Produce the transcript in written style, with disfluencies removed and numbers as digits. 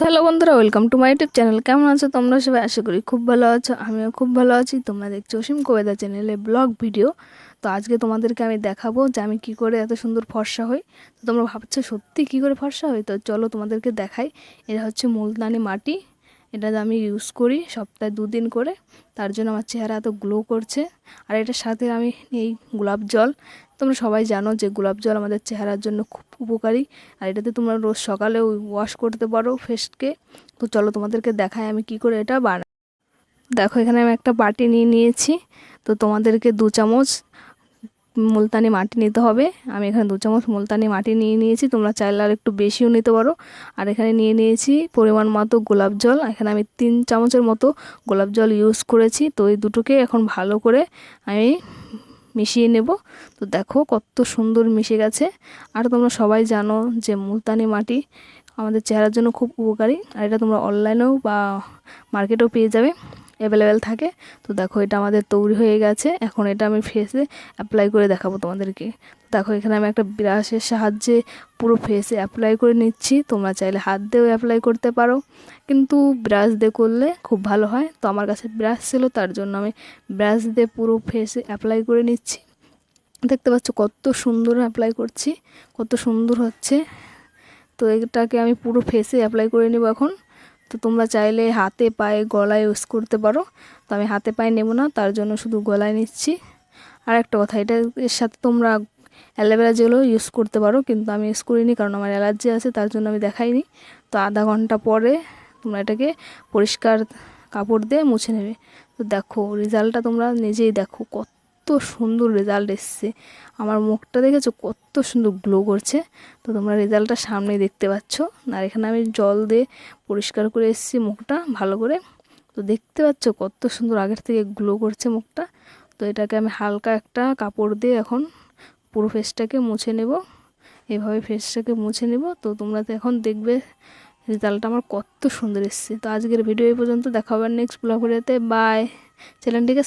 তো হ্যালো বন্ধুরা, welcome to my YouTube channel. কেমন আছো তোমরা সবাই? আশা করি খুব ভালো আছো। আমিও খুব ভালো আছি। তোমরা দেখছো অসীম কবিতা চ্যানেলে ব্লগ ভিডিও। তো আজকে তোমাদেরকে আমি দেখাবো যে আমি কি করে এত সুন্দর ফর্সা হই। তো তোমরা ভাবছো সত্যি কি করে ফর্সা হই? তো চলো তোমাদেরকে দেখাই। এটা হচ্ছে মুলতানি মাটি। এটা আমি ইউজ করি সপ্তাহে 2 দিন করে। তার জন্য আমার চেহারা এত গ্লো করছে। আর এটার সাথে আমি এই গোলাপ জল। তোমরা সবাই জানো যে গোলাপ জল আমাদের চেহারার জন্য খুব উপকারী। আর এটাতে তোমরা রোজ সকালে ওয়াশ করতে পারো ফেসকে। তো চলো তোমাদেরকে দেখাই আমি কি করে এটা বানাই। দেখো, এখানে আমি একটা বাটি নিয়ে নিয়েছি। তো তোমাদেরকে 2 চামচ মুলতানি মাটি নিতে হবে। আমি এখানে 2 চামচ মুলতানি মাটি নিয়ে নিয়েছি। তোমরা চাইলে আর একটু বেশিও নিতে পারো। আর এখানে নিয়ে নিয়েছি পরিমাণ মতো গোলাপ জল। এখানে আমি 3 চামচের মতো গোলাপ জল ইউজ করেছি। তো এই দুটোকে এখন ভালো করে আমি মিশিয়ে নেব। তো দেখো কত সুন্দর মিশে গেছে। আর তোমরা সবাই জানো যে মুলতানি মাটি আমাদের চেহারার জন্য খুব উপকারী। আর এটা তোমরা অনলাইনেও বা মার্কেটেও পেয়ে যাবে, অ্যাভেলেবেল থাকে। তো দেখো এটা আমাদের তৈরি হয়ে গেছে। এখন এটা আমি ফেসে অ্যাপ্লাই করে দেখাবো তোমাদেরকে। দেখো এখানে আমি একটা ব্রাশের সাহায্যে পুরো ফেসে অ্যাপ্লাই করে নিচ্ছি। তোমরা চাইলে হাত দিয়েও অ্যাপ্লাই করতে পারো, কিন্তু ব্রাশ দিয়ে করলে খুব ভালো হয়। তো আমার কাছে ব্রাশ ছিল, তার জন্য আমি ব্রাশ দিয়ে পুরো ফেসে অ্যাপ্লাই করে নিচ্ছি। দেখতে পাচ্ছ কত সুন্দর অ্যাপ্লাই করছি, কত সুন্দর হচ্ছে। তো এটাকে আমি পুরো ফেসে অ্যাপ্লাই করে নেব এখন। তো তোমরা চাইলে হাতে পায়ে গলায় ইউজ করতে পারো। তো আমি হাতে পায়ে নেব না, তার জন্য শুধু গলায় নিচ্ছি। আর একটা কথা, এটা এর সাথে তোমরা অ্যালোভেরা জেলও ইউজ করতে পারো, কিন্তু আমি ইউজ করিনি কারণ আমার অ্যালার্জি আছে, তার জন্য আমি দেখাইনি। তো আধা ঘন্টা পরে তোমরা এটাকে পরিষ্কার কাপড় দিয়ে মুছে নেবে। তো দেখো রেজাল্টটা তোমরা নিজেই দেখো, কত সুন্দর রেজাল্ট এসছে। আমার মুখটা দেখেছো কত সুন্দর গ্লো করছে। তো তোমরা রেজাল্টটা সামনে দেখতে পাচ্ছ। আর এখানে আমি জল দিয়ে পরিষ্কার করে এসেছি মুখটা ভালো করে। তো দেখতে পাচ্ছ কত সুন্দর আগের থেকে গ্লো করছে মুখটা। তো এটাকে আমি হালকা একটা কাপড় দিয়ে এখন পুরো ফেসটাকে মুছে নেব। এভাবে ফেসটাকে মুছে নেব। তো তোমরা তো এখন দেখবে রেজাল্টটা আমার কত সুন্দর এসছে। তো আজকের ভিডিও এই পর্যন্ত, দেখা হবে নেক্সট ব্লগ ভিডিওতে। বাই। চ্যানেলটিকে